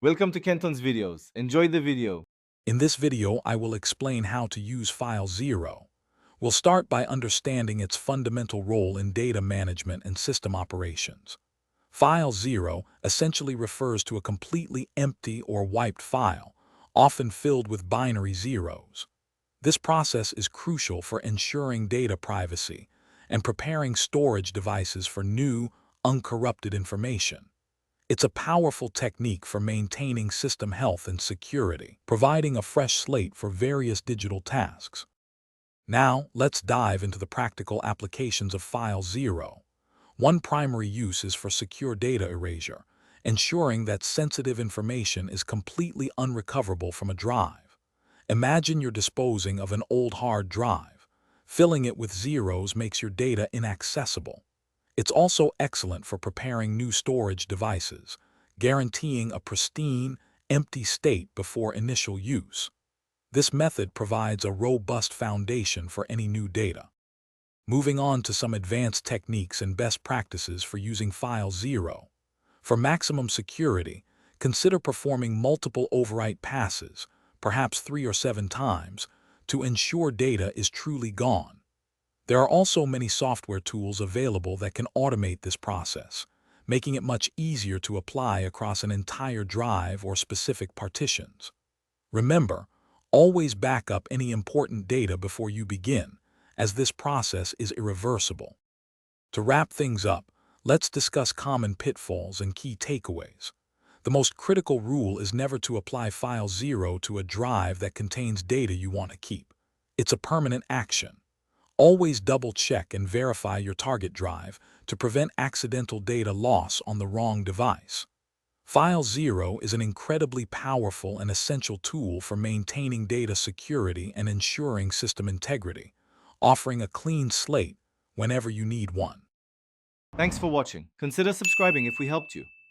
Welcome to Kenton's videos. Enjoy the video. In this video, I will explain how to use File 0. We'll start by understanding its fundamental role in data management and system operations. File 0 essentially refers to a completely empty or wiped file, often filled with binary zeros. This process is crucial for ensuring data privacy and preparing storage devices for new, uncorrupted information. It's a powerful technique for maintaining system health and security, providing a fresh slate for various digital tasks. Now, let's dive into the practical applications of File 0. One primary use is for secure data erasure, ensuring that sensitive information is completely unrecoverable from a drive. Imagine you're disposing of an old hard drive. Filling it with zeros makes your data inaccessible. It's also excellent for preparing new storage devices, guaranteeing a pristine, empty state before initial use. This method provides a robust foundation for any new data. Moving on to some advanced techniques and best practices for using File 0. For maximum security, consider performing multiple overwrite passes, perhaps 3 or 7 times, to ensure data is truly gone. There are also many software tools available that can automate this process, making it much easier to apply across an entire drive or specific partitions. Remember, always back up any important data before you begin, as this process is irreversible. To wrap things up, let's discuss common pitfalls and key takeaways. The most critical rule is never to apply File 0 to a drive that contains data you want to keep. It's a permanent action. Always double-check and verify your target drive to prevent accidental data loss on the wrong device. File 0 is an incredibly powerful and essential tool for maintaining data security and ensuring system integrity, offering a clean slate whenever you need one. Thanks for watching. Consider subscribing if we helped you.